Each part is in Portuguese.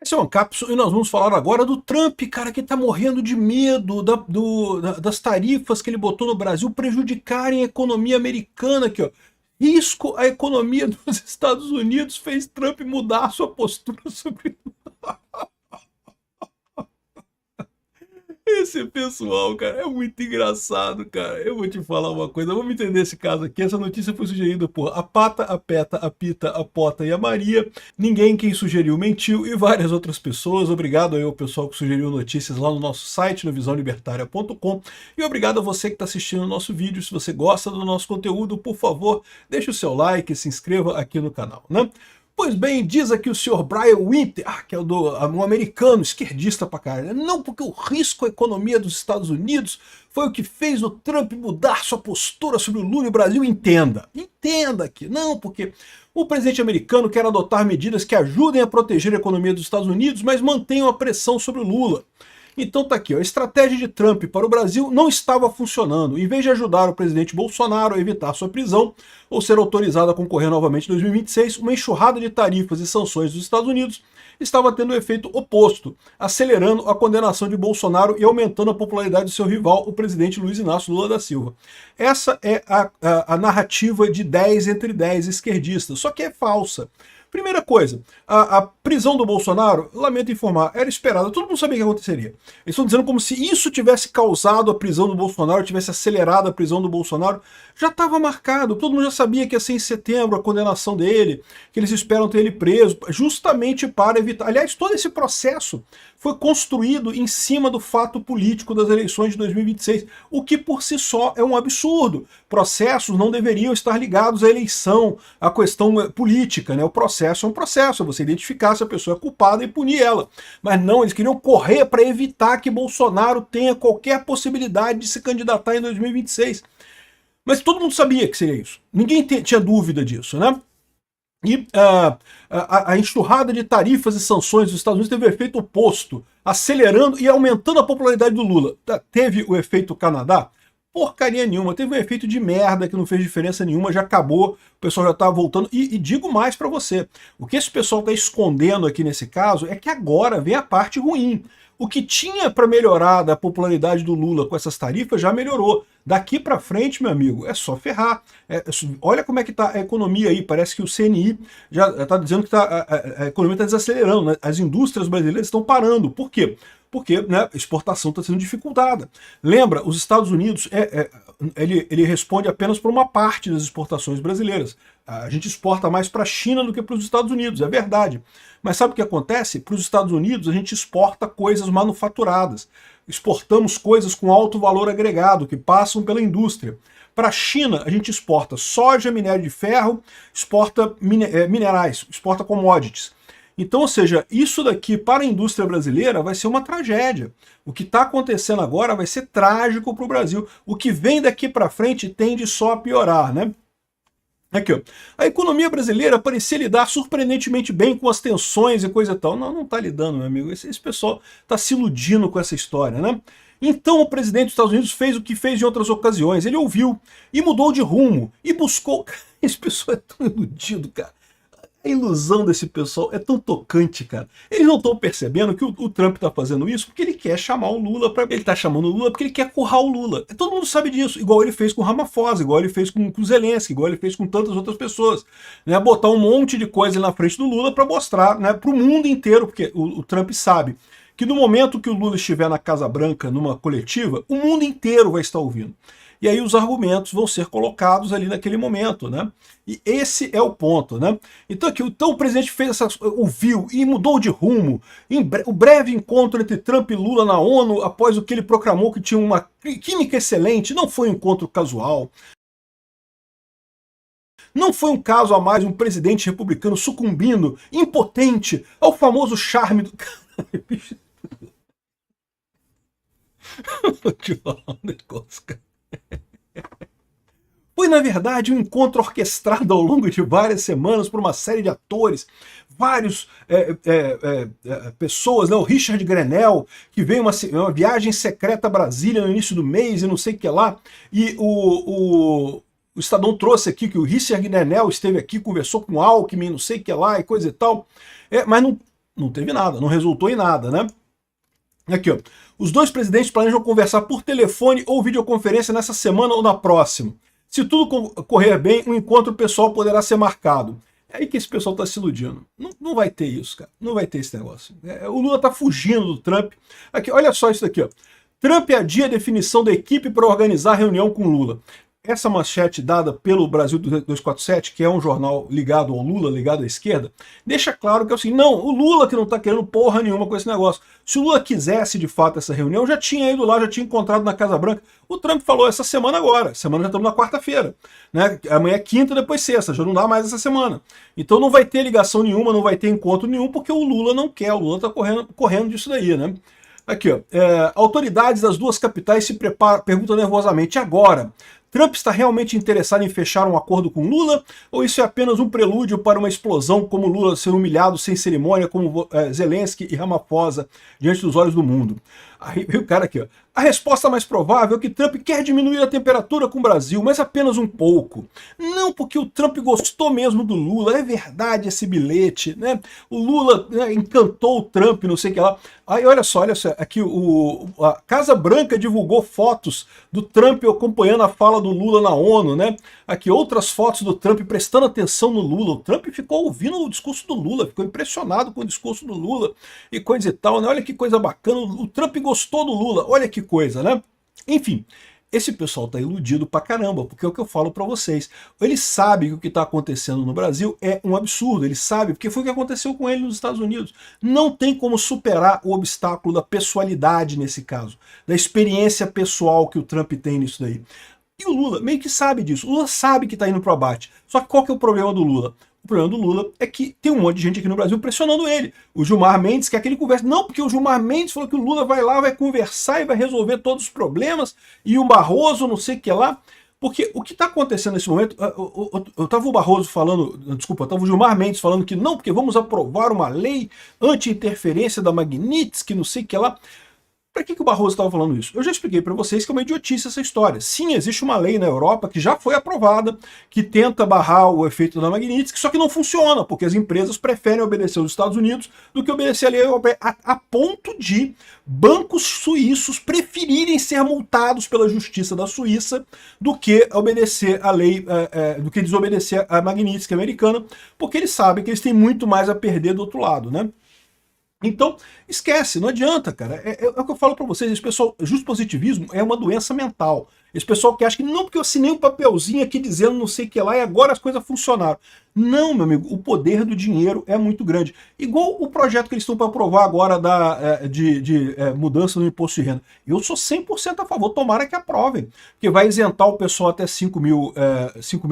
Esse é o Ancapso e nós vamos falar agora do Trump, cara, que tá morrendo de medo das tarifas que ele botou no Brasil prejudicarem a economia americana aqui, ó. Risco à economia dos Estados Unidos fez Trump mudar a sua postura sobre esse pessoal, cara. É muito engraçado, cara. Eu vou te falar uma coisa, vamos entender esse caso aqui. Essa notícia foi sugerida por a Pata, a Peta, a Pita, a Pota e a Maria. Ninguém quem sugeriu mentiu e várias outras pessoas. Obrigado aí ao pessoal que sugeriu notícias lá no nosso site, no visãolibertaria.com. E obrigado a você que está assistindo o nosso vídeo. Se você gosta do nosso conteúdo, por favor, deixe o seu like e se inscreva aqui no canal, né? Pois bem, diz aqui o senhor Brian Winter, que é um americano, esquerdista pra caralho. Não, porque o risco à economia dos Estados Unidos foi o que fez o Trump mudar sua postura sobre o Lula e o Brasil. Entenda aqui. Não, porque o presidente americano quer adotar medidas que ajudem a proteger a economia dos Estados Unidos, mas mantenham a pressão sobre o Lula. Então tá aqui, ó, a estratégia de Trump para o Brasil não estava funcionando. Em vez de ajudar o presidente Bolsonaro a evitar sua prisão ou ser autorizado a concorrer novamente em 2026, uma enxurrada de tarifas e sanções dos Estados Unidos estava tendo o efeito oposto, acelerando a condenação de Bolsonaro e aumentando a popularidade do seu rival, o presidente Luiz Inácio Lula da Silva. Essa é a narrativa de 10 entre 10 esquerdistas, só que é falsa. Primeira coisa, a prisão do Bolsonaro, lamento informar, era esperada, todo mundo sabia que aconteceria. Eles estão dizendo como se isso tivesse causado a prisão do Bolsonaro, tivesse acelerado a prisão do Bolsonaro. Já estava marcado, todo mundo já sabia que ia ser em setembro a condenação dele, que eles esperam ter ele preso, justamente para evitar. Aliás, todo esse processo foi construído em cima do fato político das eleições de 2026, o que por si só é um absurdo. Processos não deveriam estar ligados à eleição, à questão política, né? O processo é um processo, é você identificar se a pessoa é culpada e punir ela. Mas não, eles queriam correr para evitar que Bolsonaro tenha qualquer possibilidade de se candidatar em 2026. Mas todo mundo sabia que seria isso. Ninguém tinha dúvida disso, né? E a enxurrada de tarifas e sanções dos Estados Unidos teve o efeito oposto, acelerando e aumentando a popularidade do Lula. Teve o efeito Canadá? Porcaria nenhuma, teve um efeito de merda que não fez diferença nenhuma, já acabou, o pessoal já tá voltando. E digo mais para você, o que esse pessoal tá escondendo aqui nesse caso é que agora vem a parte ruim. O que tinha para melhorar da popularidade do Lula com essas tarifas já melhorou. Daqui para frente, meu amigo, é só ferrar. Olha como é que tá a economia aí. Parece que o CNI já está dizendo que a economia está desacelerando, né? As indústrias brasileiras estão parando. Por quê? Porque, né, a exportação está sendo dificultada. Lembra, os Estados Unidos, ele responde apenas por uma parte das exportações brasileiras. A gente exporta mais para a China do que para os Estados Unidos, é verdade. Mas sabe o que acontece? Para os Estados Unidos a gente exporta coisas manufaturadas. Exportamos coisas com alto valor agregado, que passam pela indústria. Para a China a gente exporta soja, minério de ferro, exporta minerais, exporta commodities. Então, ou seja, isso daqui para a indústria brasileira vai ser uma tragédia. O que está acontecendo agora vai ser trágico para o Brasil. O que vem daqui para frente tende só a piorar, né? Aqui, ó. A economia brasileira parecia lidar surpreendentemente bem com as tensões e coisa e tal. Não, não está lidando, meu amigo. Esse pessoal está se iludindo com essa história, né? Então o presidente dos Estados Unidos fez o que fez em outras ocasiões. Ele ouviu e mudou de rumo e buscou... Esse pessoal é tão iludido, cara. A ilusão desse pessoal é tão tocante, cara. Eles não estão percebendo que o Trump está fazendo isso porque ele quer chamar o Lula para... Ele está chamando o Lula porque ele quer currar o Lula. Todo mundo sabe disso. Igual ele fez com o Ramaphosa, igual ele fez com o Zelensky, igual ele fez com tantas outras pessoas. Né? Botar um monte de coisa na frente do Lula para mostrar, né, para o mundo inteiro, porque o Trump sabe que no momento que o Lula estiver na Casa Branca, numa coletiva, o mundo inteiro vai estar ouvindo. E aí os argumentos vão ser colocados ali naquele momento, né? E esse é o ponto, né? Então aqui, o presidente fez ouviu e mudou de rumo. O breve encontro entre Trump e Lula na ONU, após o que ele proclamou que tinha uma química excelente, não foi um encontro casual. Não foi um caso a mais de um presidente republicano sucumbindo, impotente, ao famoso charme do... Vou te falar um negócio, cara. Foi, na verdade, um encontro orquestrado ao longo de várias semanas por uma série de atores, vários pessoas, né? O Richard Grenell, que veio uma viagem secreta a Brasília no início do mês e não sei o que lá, e o Estadão trouxe aqui que o Richard Grenell esteve aqui, conversou com o Alckmin, não sei o que lá e coisa e tal, mas não Não teve nada, não resultou em nada, né? Aqui, ó. Os dois presidentes planejam conversar por telefone ou videoconferência nessa semana ou na próxima. Se tudo correr bem, o encontro pessoal poderá ser marcado. É aí que esse pessoal está se iludindo. Não vai ter isso, cara. Não vai ter esse negócio. O Lula está fugindo do Trump. Aqui, olha só isso daqui, ó. Trump adia a definição da equipe para organizar a reunião com Lula. Essa manchete dada pelo Brasil 247, que é um jornal ligado ao Lula, ligado à esquerda, deixa claro que é o seguinte, não, o Lula que não está querendo porra nenhuma com esse negócio. Se o Lula quisesse de fato essa reunião, já tinha ido lá, já tinha encontrado na Casa Branca. O Trump falou essa semana agora, semana já estamos na quarta-feira, né? Amanhã é quinta, depois sexta, já não dá mais essa semana. Então não vai ter ligação nenhuma, não vai ter encontro nenhum, porque o Lula não quer, o Lula está correndo disso daí, né? Aqui, ó, autoridades das duas capitais se perguntam nervosamente, agora, Trump está realmente interessado em fechar um acordo com Lula? Ou isso é apenas um prelúdio para uma explosão, como Lula ser humilhado sem cerimônia, como Zelensky e Ramaphosa diante dos olhos do mundo? Aí o cara aqui, ó. A resposta mais provável é que Trump quer diminuir a temperatura com o Brasil, mas apenas um pouco. Não porque o Trump gostou mesmo do Lula, é verdade esse bilhete, né? O Lula, né, encantou o Trump, não sei o que lá. Aí olha só, aqui a Casa Branca divulgou fotos do Trump acompanhando a fala do Lula na ONU, né? Aqui outras fotos do Trump prestando atenção no Lula. O Trump ficou ouvindo o discurso do Lula, ficou impressionado com o discurso do Lula e coisa e tal, né? Olha que coisa bacana, o Trump gostou do Lula, olha que coisa, né? Enfim, esse pessoal tá iludido pra caramba, porque é o que eu falo pra vocês. Ele sabe que o que tá acontecendo no Brasil é um absurdo, ele sabe, porque foi o que aconteceu com ele nos Estados Unidos. Não tem como superar o obstáculo da pessoalidade nesse caso, da experiência pessoal que o Trump tem nisso daí. E o Lula meio que sabe disso, o Lula sabe que tá indo pro abate. Só que qual que é o problema do Lula? O problema do Lula é que tem um monte de gente aqui no Brasil pressionando ele. O Gilmar Mendes quer que ele converse. Não, porque o Gilmar Mendes falou que o Lula vai lá, vai conversar e vai resolver todos os problemas. E o Barroso, não sei o que lá. Porque o que está acontecendo nesse momento... Eu estava o Barroso falando... Desculpa, estava o Gilmar Mendes falando que não, porque vamos aprovar uma lei anti-interferência da Magnitsky, não sei o que lá. Para que o Barroso estava falando isso? Eu já expliquei para vocês que é uma idiotice essa história. Sim, existe uma lei na Europa que já foi aprovada, que tenta barrar o efeito da Magnitsky, só que não funciona, porque as empresas preferem obedecer aos Estados Unidos do que obedecer a lei europeia, a ponto de bancos suíços preferirem ser multados pela justiça da Suíça do que obedecer a lei, do que desobedecer a Magnitsky americana, porque eles sabem que eles têm muito mais a perder do outro lado, né? Então, esquece, não adianta, cara. É o que eu falo pra vocês, esse pessoal, justo positivismo é uma doença mental. Esse pessoal que acha que não, porque eu assinei um papelzinho aqui dizendo não sei o que lá e agora as coisas funcionaram. Não, meu amigo, o poder do dinheiro é muito grande. Igual o projeto que eles estão para aprovar agora de mudança no imposto de renda. Eu sou 100% a favor, tomara que aprovem, porque vai isentar o pessoal até 5 mil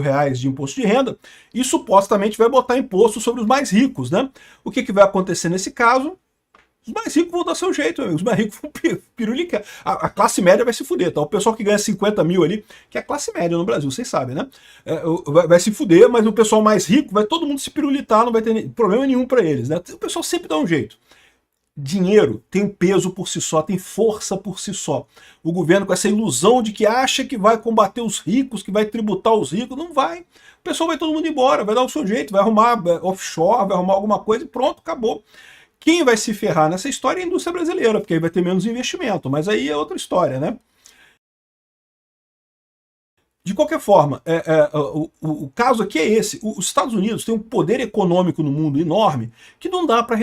reais de imposto de renda e supostamente vai botar imposto sobre os mais ricos, né? O que vai acontecer nesse caso? Os mais ricos vão dar seu jeito, amigo. Os mais ricos vão pirulicar. A classe média vai se fuder, tá? O pessoal que ganha 50 mil ali, que é a classe média no Brasil, vocês sabem, né? Vai se fuder, mas o pessoal mais rico vai todo mundo se pirulitar, não vai ter problema nenhum para eles, né? O pessoal sempre dá um jeito. Dinheiro tem peso por si só, tem força por si só. O governo com essa ilusão de que acha que vai combater os ricos, que vai tributar os ricos, não vai. O pessoal vai todo mundo embora, vai dar o seu jeito, vai arrumar offshore, vai arrumar alguma coisa e pronto, acabou. Quem vai se ferrar nessa história é a indústria brasileira, porque aí vai ter menos investimento, mas aí é outra história, né? De qualquer forma, o caso aqui é esse. Os Estados Unidos têm um poder econômico no mundo enorme que não dá para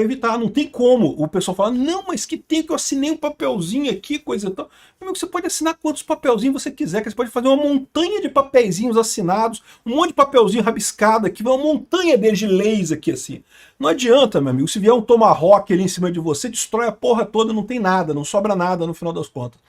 evitar. Não tem como o pessoal falar, não, mas que tem que eu assinei um papelzinho aqui, coisa e tal. Amigo, você pode assinar quantos papelzinhos você quiser, que você pode fazer uma montanha de papeizinhos assinados, um monte de papelzinho rabiscado aqui, uma montanha de leis aqui assim. Não adianta, meu amigo, se vier um tomahawk ali em cima de você, destrói a porra toda, não tem nada, não sobra nada no final das contas.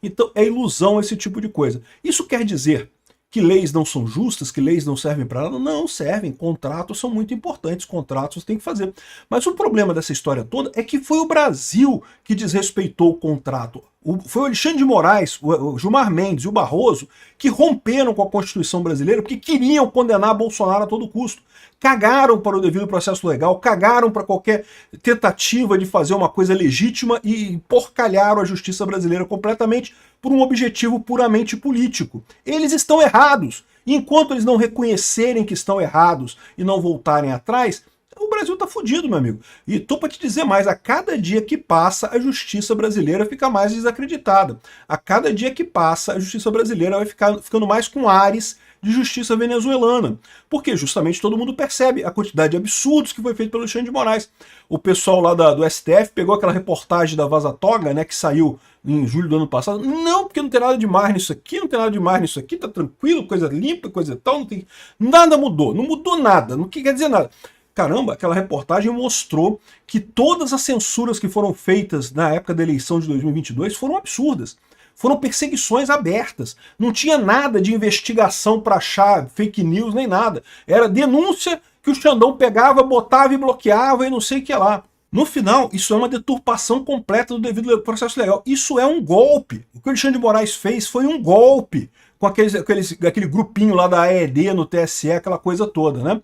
Então é ilusão esse tipo de coisa. Isso quer dizer que leis não são justas, que leis não servem para nada? Não servem. Contratos são muito importantes, contratos tem que fazer. Mas o problema dessa história toda é que foi o Brasil que desrespeitou o contrato. Foi o Alexandre de Moraes, o Gilmar Mendes e o Barroso que romperam com a Constituição brasileira porque queriam condenar Bolsonaro a todo custo. Cagaram para o devido processo legal, cagaram para qualquer tentativa de fazer uma coisa legítima e porcalharam a justiça brasileira completamente por um objetivo puramente político. Eles estão errados. E enquanto eles não reconhecerem que estão errados e não voltarem atrás, o Brasil tá fudido, meu amigo. E tô para te dizer mais, a cada dia que passa, a justiça brasileira fica mais desacreditada. A cada dia que passa, a justiça brasileira vai ficando mais com ares de justiça venezuelana. Porque justamente todo mundo percebe a quantidade de absurdos que foi feito pelo Alexandre de Moraes. O pessoal lá do STF pegou aquela reportagem da Vaza Toga, né, que saiu em julho do ano passado. Não, porque não tem nada demais nisso aqui, não tem nada demais nisso aqui, tá tranquilo, coisa limpa, coisa tal, não tem... Nada mudou, não mudou nada, não quer dizer nada. Caramba, aquela reportagem mostrou que todas as censuras que foram feitas na época da eleição de 2022 foram absurdas. Foram perseguições abertas. Não tinha nada de investigação para achar fake news nem nada. Era denúncia que o Xandão pegava, botava e bloqueava e não sei o que lá. No final, isso é uma deturpação completa do devido processo legal. Isso é um golpe. O que o Alexandre de Moraes fez foi um golpe com aquele grupinho lá da AED no TSE, aquela coisa toda, né?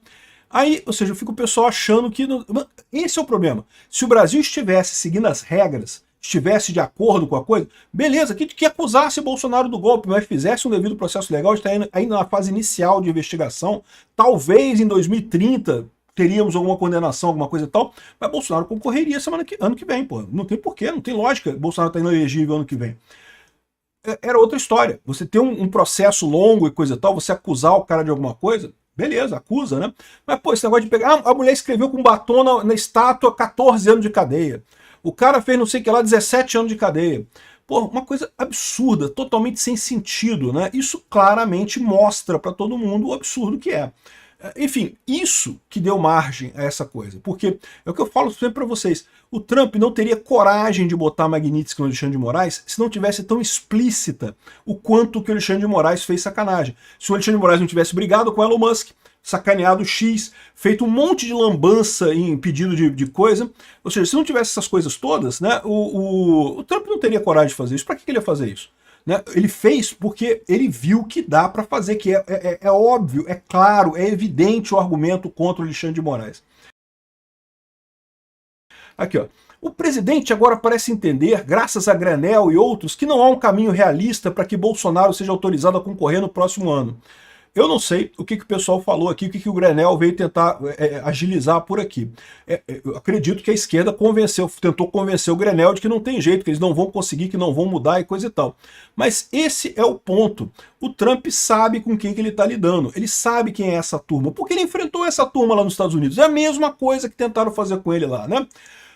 Aí, ou seja, fica o pessoal achando que... Esse é o problema. Se o Brasil estivesse seguindo as regras, estivesse de acordo com a coisa, beleza, que acusasse Bolsonaro do golpe, mas fizesse um devido processo legal, está ainda na fase inicial de investigação, talvez em 2030 teríamos alguma condenação, alguma coisa e tal, mas Bolsonaro concorreria ano que vem, pô. Não tem porquê, não tem lógica Bolsonaro tá inelegível ano que vem. Era outra história. Você tem um processo longo e coisa e tal, você acusar o cara de alguma coisa, beleza, acusa, né? Mas, pô, esse negócio de pegar... a mulher escreveu com batom na estátua 14 anos de cadeia. O cara fez não sei o que lá, 17 anos de cadeia. Pô, uma coisa absurda, totalmente sem sentido, né? Isso claramente mostra para todo mundo o absurdo que é. Enfim, isso que deu margem a essa coisa. Porque é o que eu falo sempre para vocês. O Trump não teria coragem de botar Magnitsky no Alexandre de Moraes se não tivesse tão explícita o quanto que o Alexandre de Moraes fez sacanagem. Se o Alexandre de Moraes não tivesse brigado com o Elon Musk, sacaneado o X, feito um monte de lambança em pedido de coisa, ou seja, se não tivesse essas coisas todas, né, o Trump não teria coragem de fazer isso. Para que ele ia fazer isso? Né? Ele fez porque ele viu que dá para fazer, que é óbvio, é claro, é evidente o argumento contra o Alexandre de Moraes. Aqui, ó. O presidente agora parece entender, graças a Granel e outros, que não há um caminho realista para que Bolsonaro seja autorizado a concorrer no próximo ano. Eu não sei o que o pessoal falou aqui, o que o Granel veio tentar agilizar por aqui. Eu acredito que a esquerda tentou convencer o Granel de que não tem jeito, que eles não vão conseguir, que não vão mudar e coisa e tal. Mas esse é o ponto. O Trump sabe com quem que ele está lidando. Ele sabe quem é essa turma, porque ele enfrentou essa turma lá nos Estados Unidos. É a mesma coisa que tentaram fazer com ele lá, né?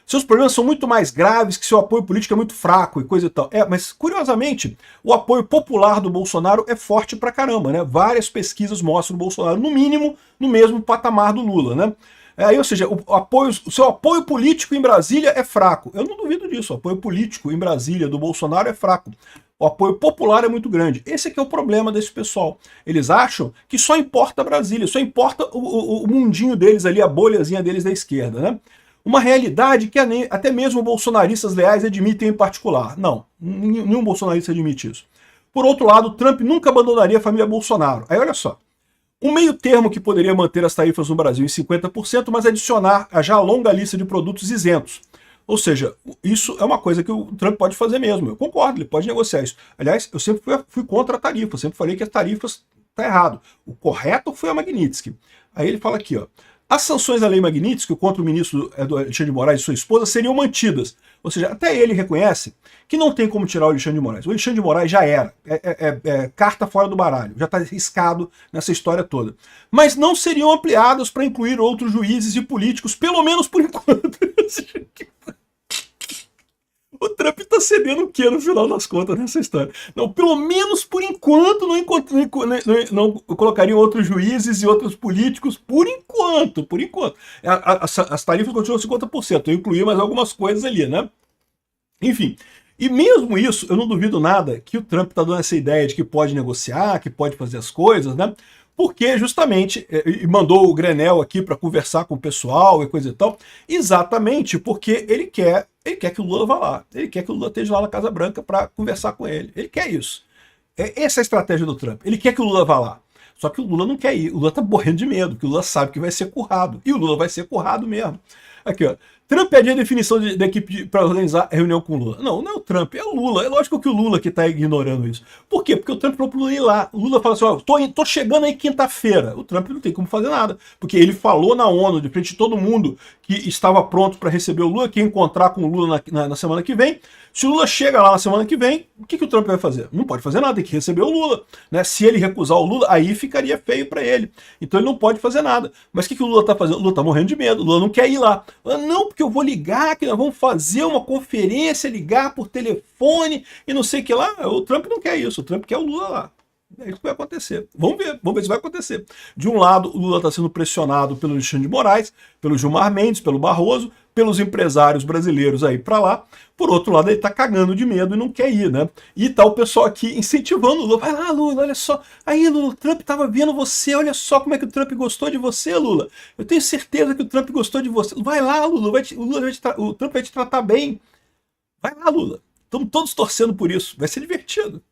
Seus problemas são muito mais graves, que seu apoio político é muito fraco e coisa e tal. Mas curiosamente, o apoio popular do Bolsonaro é forte pra caramba, né? Várias pesquisas mostram o Bolsonaro, no mínimo, no mesmo patamar do Lula, né? Ou seja, o seu apoio político em Brasília é fraco. Eu não duvido disso, o apoio político em Brasília do Bolsonaro é fraco. O apoio popular é muito grande. Esse aqui é o problema desse pessoal. Eles acham que só importa Brasília, só importa o mundinho deles ali, a bolhazinha deles da esquerda, né? Uma realidade que até mesmo bolsonaristas leais admitem em particular. Não, nenhum bolsonarista admite isso. Por outro lado, Trump nunca abandonaria a família Bolsonaro. Aí olha só, um meio termo que poderia manter as tarifas no Brasil em 50%, mas adicionar a já longa lista de produtos isentos. Ou seja, isso é uma coisa que o Trump pode fazer mesmo. Eu concordo, ele pode negociar isso. Aliás, eu sempre fui contra a tarifa, sempre falei que as tarifas tá errado. O correto foi a Magnitsky. Aí ele fala aqui, ó. As sanções da lei Magnitsky contra o ministro Alexandre de Moraes e sua esposa seriam mantidas. Ou seja, até ele reconhece que não tem como tirar o Alexandre de Moraes. O Alexandre de Moraes já era. Carta fora do baralho. Já está riscado nessa história toda. Mas não seriam ampliadas para incluir outros juízes e políticos, pelo menos por enquanto. O Trump está cedendo o quê no final das contas nessa história? Não, pelo menos por enquanto não colocariam outros juízes e outros políticos, por enquanto. As tarifas continuam 50%, eu incluí mais algumas coisas ali, né? Enfim, e mesmo isso, eu não duvido nada que o Trump está dando essa ideia de que pode negociar, que pode fazer as coisas, né? Porque justamente, e mandou o Grenell aqui para conversar com o pessoal e coisa e tal, exatamente porque ele quer que o Lula vá lá. Ele quer que o Lula esteja lá na Casa Branca para conversar com ele. Ele quer isso. Essa é a estratégia do Trump. Ele quer que o Lula vá lá. Só que o Lula não quer ir. O Lula tá morrendo de medo, porque o Lula sabe que vai ser currado. E o Lula vai ser currado mesmo. Aqui, ó. Trump pede a definição da equipe para organizar a reunião com o Lula. Não, não é o Trump, é o Lula. É lógico que o Lula que está ignorando isso. Por quê? Porque o Trump falou pro Lula ir lá. O Lula fala assim, ó, tô chegando aí quinta-feira. O Trump não tem como fazer nada. Porque ele falou na ONU, de frente de todo mundo, que estava pronto para receber o Lula, que ia encontrar com o Lula na semana que vem. Se o Lula chega lá na semana que vem, o que o Trump vai fazer? Não pode fazer nada, tem que receber o Lula. Né? Se ele recusar o Lula, aí ficaria feio para ele. Então ele não pode fazer nada. Mas o que o Lula está fazendo? O Lula está morrendo de medo, o Lula não quer ir lá. Não, porque eu vou ligar, que nós vamos fazer uma conferência, ligar por telefone e não sei o que lá. O Trump não quer isso, o Trump quer o Lula lá. É isso que vai acontecer. Vamos ver se vai acontecer. De um lado, o Lula está sendo pressionado pelo Alexandre de Moraes, pelo Gilmar Mendes, pelo Barroso, pelos empresários brasileiros aí para lá. Por outro lado, ele está cagando de medo e não quer ir, né? E tá o pessoal aqui incentivando o Lula. Vai lá, Lula, olha só. Aí, Lula, o Trump estava vendo você, olha só como é que o Trump gostou de você, Lula. Eu tenho certeza que o Trump gostou de você. Vai lá, Lula, o Trump vai te tratar bem. Vai lá, Lula. Estamos todos torcendo por isso. Vai ser divertido.